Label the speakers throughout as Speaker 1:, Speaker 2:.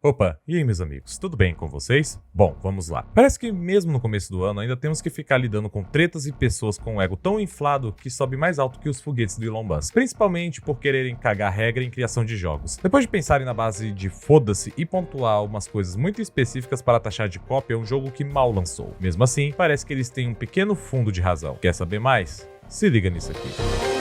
Speaker 1: Opa, e aí meus amigos, tudo bem com vocês? Bom, vamos lá. Parece que mesmo no começo do ano ainda temos que ficar lidando com tretas e pessoas com o ego tão inflado que sobe mais alto que os foguetes do Elon Musk, principalmente por quererem cagar regra em criação de jogos. Depois de pensarem na base de foda-se e pontuar umas coisas muito específicas para taxar de cópia um jogo que mal lançou. Mesmo assim, parece que eles têm um pequeno fundo de razão. Quer saber mais? Se liga nisso aqui.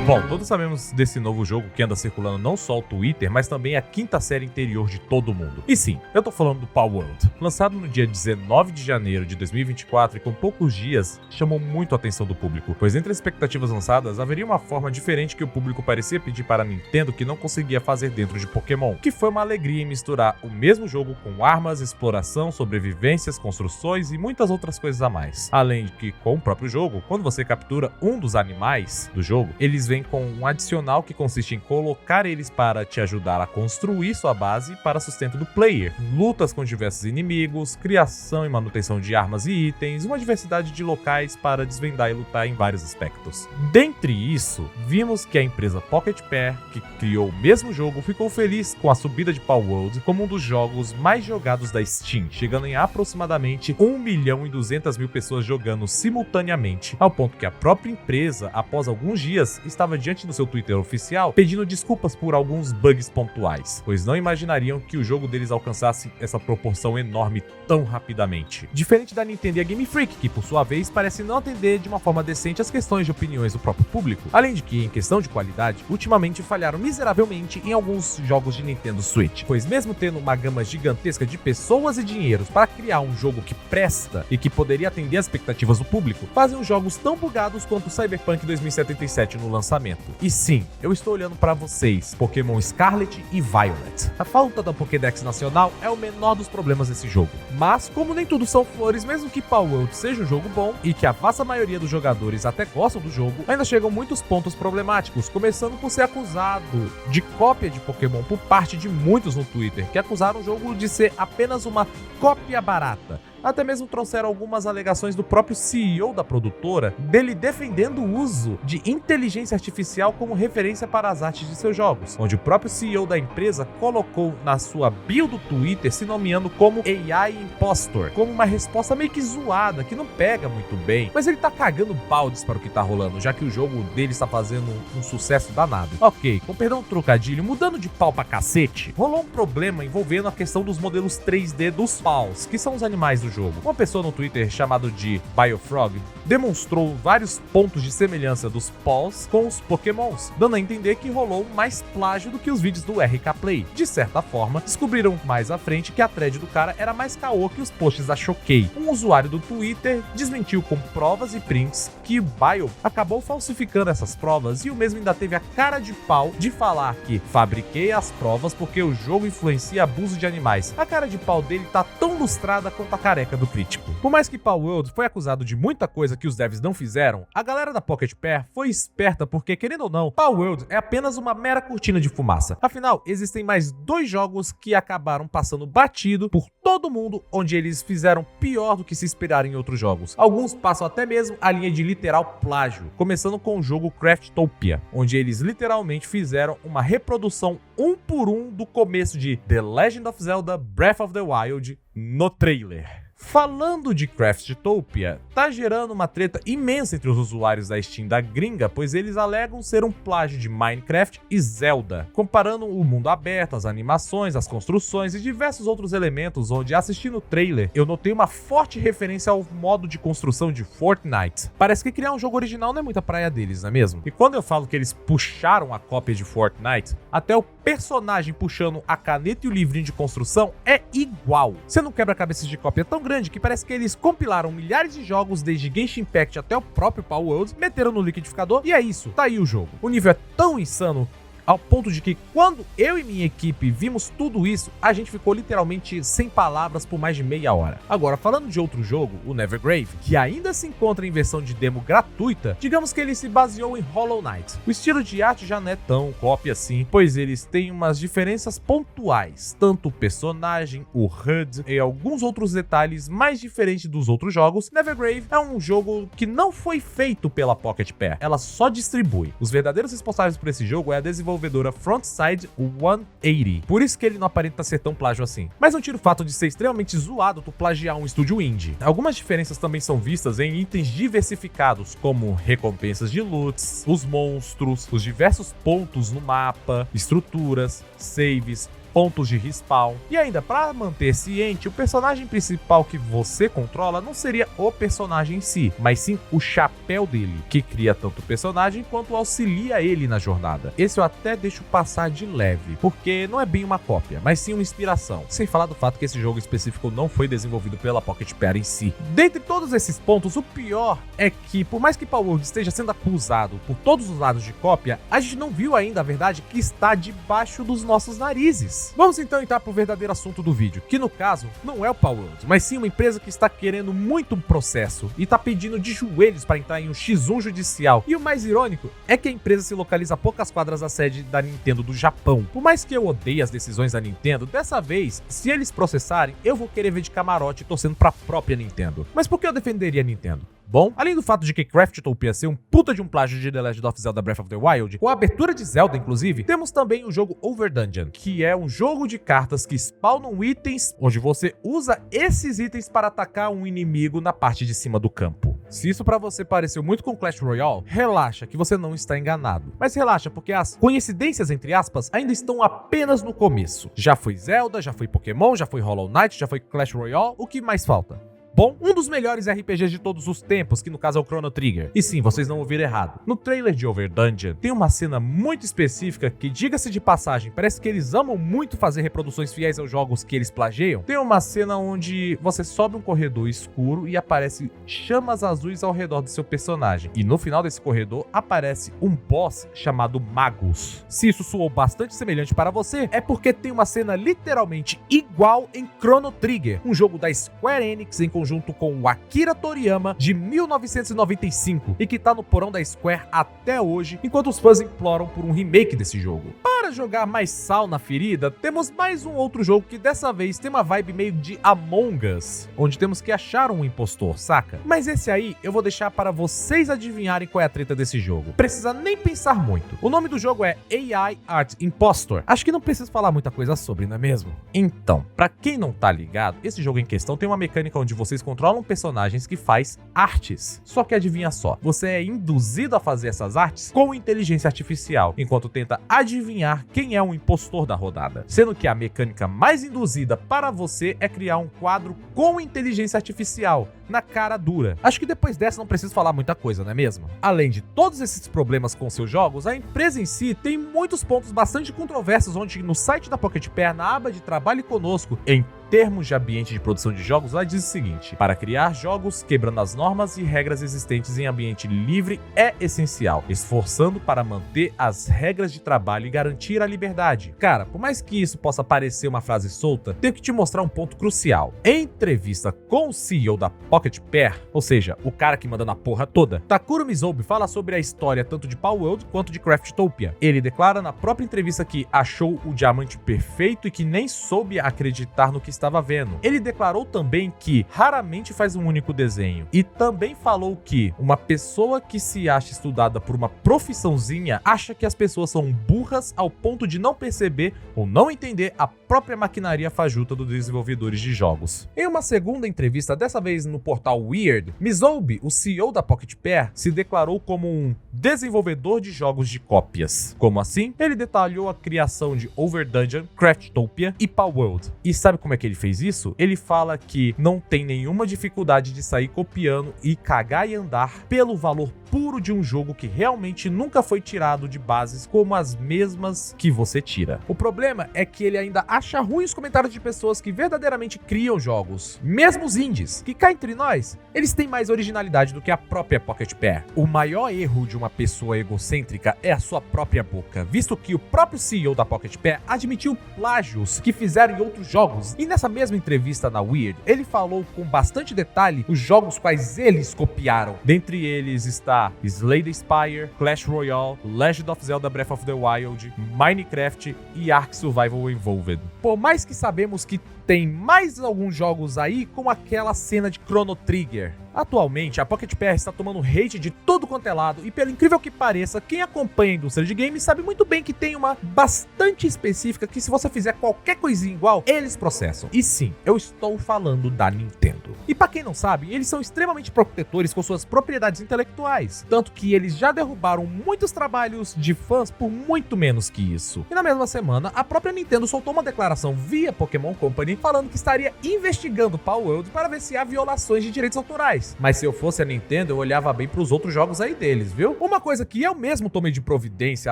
Speaker 1: Bom, todos sabemos desse novo jogo que anda circulando não só o Twitter, mas também a quinta série interior de todo mundo. E sim, eu tô falando do Palworld. Lançado no dia 19 de janeiro de 2024 e com poucos dias, chamou muito a atenção do público, pois entre as expectativas lançadas haveria uma forma diferente que o público parecia pedir para a Nintendo que não conseguia fazer dentro de Pokémon, que foi uma alegria em misturar o mesmo jogo com armas, exploração, sobrevivências, construções e muitas outras coisas a mais. Além de que, com o próprio jogo, quando você captura um dos animais do jogo, eles vêm com um adicional que consiste em colocar eles para te ajudar a construir sua base para sustento do player, lutas com diversos inimigos, criação e manutenção de armas e itens, uma diversidade de locais para desvendar e lutar em vários aspectos. Dentre isso, vimos que a empresa Pocket Pair, que criou o mesmo jogo, ficou feliz com a subida de Palworld como um dos jogos mais jogados da Steam, chegando em aproximadamente 1.200.000 pessoas jogando simultaneamente, ao ponto que a própria empresa, após alguns dias, estava diante do seu Twitter oficial pedindo desculpas por alguns bugs pontuais, pois não imaginariam que o jogo deles alcançasse essa proporção enorme tão rapidamente. Diferente da Nintendo e a Game Freak, que por sua vez parece não atender de uma forma decente as questões de opiniões do próprio público, além de que, em questão de qualidade, ultimamente falharam miseravelmente em alguns jogos de Nintendo Switch, pois mesmo tendo uma gama gigantesca de pessoas e dinheiros para criar um jogo que presta e que poderia atender as expectativas do público, fazem os jogos tão bugados quanto o Cyberpunk 2077 no lançamento. E sim, eu estou olhando para vocês, Pokémon Scarlet e Violet. A falta da Pokédex nacional é o menor dos problemas desse jogo. Mas, como nem tudo são flores, mesmo que Palworld seja um jogo bom e que a vasta maioria dos jogadores até gostam do jogo, ainda chegam muitos pontos problemáticos, começando por ser acusado de cópia de Pokémon por parte de muitos no Twitter, que acusaram o jogo de ser apenas uma cópia barata. Até mesmo trouxeram algumas alegações do próprio CEO da produtora, dele defendendo o uso de inteligência artificial como referência para as artes de seus jogos, onde o próprio CEO da empresa colocou na sua bio do Twitter se nomeando como AI Impostor, como uma resposta meio que zoada, que não pega muito bem, mas ele tá cagando baldes para o que tá rolando, já que o jogo dele está fazendo um sucesso danado. Ok, com perdão do trocadilho, mudando de pau pra cacete, rolou um problema envolvendo a questão dos modelos 3D dos paus, que são os animais do jogo. Uma pessoa no Twitter chamado de Biofrog demonstrou vários pontos de semelhança dos paws com os Pokémons, dando a entender que rolou mais plágio do que os vídeos do RK Play. De certa forma, descobriram mais à frente que a thread do cara era mais caô que os posts da Choquei. Um usuário do Twitter desmentiu com provas e prints que o Bio acabou falsificando essas provas e o mesmo ainda teve a cara de pau de falar que fabriquei as provas porque o jogo influencia abuso de animais. A cara de pau dele tá tão lustrada quanto a careca do crítico. Por mais que Palworld foi acusado de muita coisa que os devs não fizeram, a galera da Pocket Pair foi esperta porque, querendo ou não, Palworld é apenas uma mera cortina de fumaça. Afinal, existem mais dois jogos que acabaram passando batido por todo mundo, onde eles fizeram pior do que se esperar em outros jogos. Alguns passam até mesmo a linha de literal plágio, começando com o jogo Craftopia, onde eles literalmente fizeram uma reprodução um por um do começo de The Legend of Zelda Breath of the Wild no trailer. Falando de Craftopia, tá gerando uma treta imensa entre os usuários da Steam da gringa, pois eles alegam ser um plágio de Minecraft e Zelda, comparando o mundo aberto, as animações, as construções e diversos outros elementos, onde assistindo o trailer eu notei uma forte referência ao modo de construção de Fortnite. Parece que criar um jogo original não é muita praia deles, não é mesmo? E quando eu falo que eles puxaram a cópia de Fortnite, até o personagem puxando a caneta e o livrinho de construção é igual. Sendo um quebra-cabeças de cópia tão grande que parece que eles compilaram milhares de jogos desde Genshin Impact até o próprio Palworld, meteram no liquidificador e é isso, tá aí o jogo. O nível é tão insano ao ponto de que quando eu e minha equipe vimos tudo isso, a gente ficou literalmente sem palavras por mais de meia hora. Agora, falando de outro jogo, o Nevergrave, que ainda se encontra em versão de demo gratuita, digamos que ele se baseou em Hollow Knight. O estilo de arte já não é tão cópia assim, pois eles têm umas diferenças pontuais, tanto o personagem, o HUD e alguns outros detalhes mais diferentes dos outros jogos. Nevergrave é um jogo que não foi feito pela Pocket Pair, ela só distribui. Os verdadeiros responsáveis por esse jogo é a desenvolvedora desenvolvedora Frontside 180. Por isso que ele não aparenta ser tão plágio assim. Mas não tira o fato de ser extremamente zoado tu plagiar um estúdio indie. Algumas diferenças também são vistas em itens diversificados, como recompensas de loots, os monstros, os diversos pontos no mapa, estruturas, saves, pontos de respawn. E ainda, para manter ciente, o personagem principal que você controla não seria o personagem em si, mas sim o chapéu dele, que cria tanto o personagem quanto auxilia ele na jornada. Esse eu até deixo passar de leve, porque não é bem uma cópia, mas sim uma inspiração. Sem falar do fato que esse jogo específico não foi desenvolvido pela Pocket Pair em si. Dentre todos esses pontos, o pior é que, por mais que Palworld esteja sendo acusado por todos os lados de cópia, a gente não viu ainda a verdade que está debaixo dos nossos narizes. Vamos então entrar pro verdadeiro assunto do vídeo, que no caso não é o Palworld, mas sim uma empresa que está querendo muito um processo e está pedindo de joelhos para entrar em um X1 judicial. E o mais irônico é que a empresa se localiza a poucas quadras da sede da Nintendo do Japão. Por mais que eu odeie as decisões da Nintendo, dessa vez, se eles processarem, eu vou querer ver de camarote torcendo pra própria Nintendo. Mas por que eu defenderia a Nintendo? Bom, além do fato de que Craftopia ser um puta de um plágio de The Legend of Zelda Breath of the Wild, com a abertura de Zelda inclusive, temos também o jogo Over Dungeon, que é um jogo de cartas que spawnam itens, onde você usa esses itens para atacar um inimigo na parte de cima do campo. Se isso pra você pareceu muito com Clash Royale, relaxa que você não está enganado. Mas relaxa, porque as coincidências entre aspas ainda estão apenas no começo. Já foi Zelda, já foi Pokémon, já foi Hollow Knight, já foi Clash Royale, o que mais falta? Bom, um dos melhores RPGs de todos os tempos, que no caso é o Chrono Trigger. E sim, vocês não ouviram errado. No trailer de Over Dungeon, tem uma cena muito específica que, diga-se de passagem, parece que eles amam muito fazer reproduções fiéis aos jogos que eles plagiam. Tem uma cena onde você sobe um corredor escuro e aparece chamas azuis ao redor do seu personagem. E no final desse corredor aparece um boss chamado Magus. Se isso soou bastante semelhante para você, é porque tem uma cena literalmente igual em Chrono Trigger, um jogo da Square Enix em conjunto com o Akira Toriyama de 1995 e que tá no porão da Square até hoje, enquanto os fãs imploram por um remake desse jogo. Para jogar mais sal na ferida, temos mais um outro jogo que dessa vez tem uma vibe meio de Among Us, onde temos que achar um impostor, saca? Mas esse aí eu vou deixar para vocês adivinharem qual é a treta desse jogo. Precisa nem pensar muito. O nome do jogo é AI Art Impostor. Acho que não preciso falar muita coisa sobre, não é mesmo? Então, pra quem não tá ligado, esse jogo em questão tem uma mecânica onde vocês controlam personagens que faz artes. Só que adivinha só, você é induzido a fazer essas artes com inteligência artificial, enquanto tenta adivinhar quem é o impostor da rodada. Sendo que a mecânica mais induzida para você é criar um quadro com inteligência artificial, na cara dura. Acho que depois dessa não preciso falar muita coisa, não é mesmo? Além de todos esses problemas com seus jogos, a empresa em si tem muitos pontos bastante controversos, onde no site da Pocket Pair, na aba de Trabalhe Conosco, em termos de ambiente de produção de jogos, ela diz o seguinte: para criar jogos quebrando as normas e regras existentes em ambiente livre é essencial, esforçando para manter as regras de trabalho e garantir a liberdade. Cara, por mais que isso possa parecer uma frase solta, tenho que te mostrar um ponto crucial. Em entrevista com o CEO da Pocket Pair, ou seja, o cara que manda na porra toda, Takuro Mizobe fala sobre a história tanto de Palworld quanto de Craftopia. Ele declara na própria entrevista que achou o diamante perfeito e que nem soube acreditar no que estava vendo. Ele declarou também que raramente faz um único desenho e também falou que uma pessoa que se acha estudada por uma profissãozinha acha que as pessoas são burras ao ponto de não perceber ou não entender a própria maquinaria fajuta dos desenvolvedores de jogos. Em uma segunda entrevista, dessa vez no portal Weird, Mizobe, o CEO da Pocket Pair, se declarou como um desenvolvedor de jogos de cópias. Como assim? Ele detalhou a criação de Over Dungeon, Craftopia e Palworld. E sabe como é que ele fez isso? Ele fala que não tem nenhuma dificuldade de sair copiando e cagar e andar pelo valor puro de um jogo que realmente nunca foi tirado de bases como as mesmas que você tira. O problema é que ele ainda acha ruim os comentários de pessoas que verdadeiramente criam jogos, mesmo os indies, que cá entre nós, eles têm mais originalidade do que a própria Pocket Pair. O maior erro de uma pessoa egocêntrica é a sua própria boca, visto que o próprio CEO da Pocket Pair admitiu plágios que fizeram em outros jogos, e nessa mesma entrevista na Weird, ele falou com bastante detalhe os jogos quais eles copiaram. Dentre eles está Slay the Spire, Clash Royale, Legend of Zelda Breath of the Wild, Minecraft e Ark Survival Evolved. Por mais que sabemos que tem mais alguns jogos aí com aquela cena de Chrono Trigger, Atualmente, a Pocket PR está tomando hate de todo quanto é lado e, pelo incrível que pareça, quem acompanha a indústria de games sabe muito bem que tem uma bastante específica que, se você fizer qualquer coisinha igual, eles processam. E sim, eu estou falando da Nintendo. E pra quem não sabe, eles são extremamente protetores com suas propriedades intelectuais, tanto que eles já derrubaram muitos trabalhos de fãs por muito menos que isso. E na mesma semana, a própria Nintendo soltou uma declaração via Pokémon Company falando que estaria investigando Palworld para ver se há violações de direitos autorais. Mas se eu fosse a Nintendo, eu olhava bem pros outros jogos aí deles, viu? Uma coisa que eu mesmo tomei de providência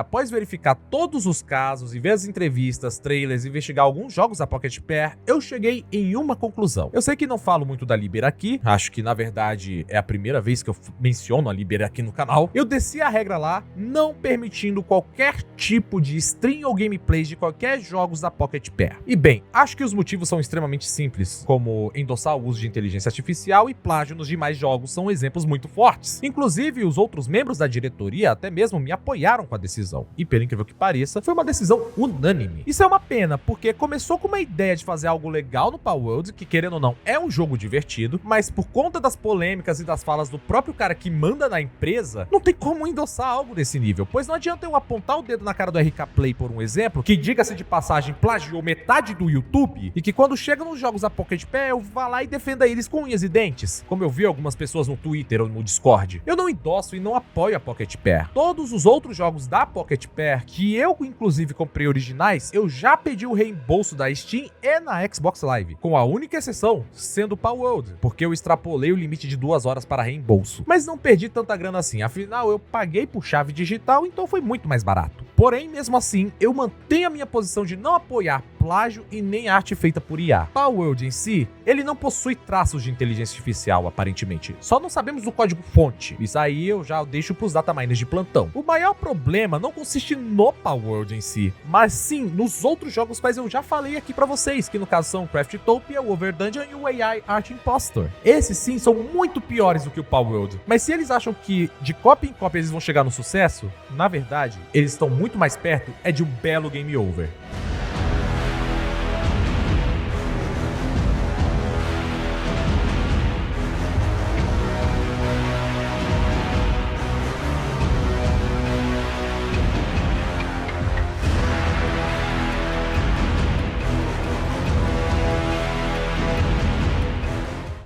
Speaker 1: após verificar todos os casos e ver as entrevistas, trailers e investigar alguns jogos da Pocket PR, eu cheguei em uma conclusão. Eu sei que não falo muito da Liber aqui, acho que na verdade é a primeira vez que eu menciono a Liber aqui no canal. Eu desci a regra lá, não permitindo qualquer tipo de stream ou gameplay de qualquer jogos da Pocket PR. E bem, acho que os motivos são extremamente simples, como endossar o uso de inteligência artificial e plágio nos demais jogos são exemplos muito fortes. Inclusive, os outros membros da diretoria até mesmo me apoiaram com a decisão. E pelo incrível que pareça, foi uma decisão unânime. Isso é uma pena, porque começou com uma ideia de fazer algo legal no Palworld, que querendo ou não é um jogo divertido, mas por conta das polêmicas e das falas do próprio cara que manda na empresa, não tem como endossar algo desse nível, pois não adianta eu apontar o dedo na cara do RK Play, por um exemplo, que, diga-se de passagem, plagiou metade do YouTube, e que quando chega nos jogos da Pocket PR, eu vá lá e defenda eles com unhas e dentes, como eu vi algumas pessoas no Twitter ou no Discord. Eu não endosso e não apoio a Pocket PR. Todos os outros jogos da Pocket PR, que eu inclusive comprei originais, eu já pedi o reembolso da Steam e na Xbox Live, com a única exceção sendo o Palworld, porque eu extrapolei o limite de 2 horas para reembolso. Mas não perdi tanta grana assim, afinal eu paguei por chave digital, então foi muito mais barato. Porém, mesmo assim, eu mantenho a minha posição de não apoiar plágio e nem arte feita por IA. Palworld em si, ele não possui traços de inteligência artificial, aparentemente. Só não sabemos do código-fonte. Isso aí eu já deixo pros dataminers de plantão. O maior problema não consiste no Palworld em si, mas sim nos outros jogos quais eu já falei aqui pra vocês, que no caso são o Craftopia, o Over Dungeon e o AI Art Impostor. Esses sim são muito piores do que o Palworld, mas se eles acham que de cópia em cópia eles vão chegar no sucesso, na verdade, eles estão muito mais perto de um belo game over.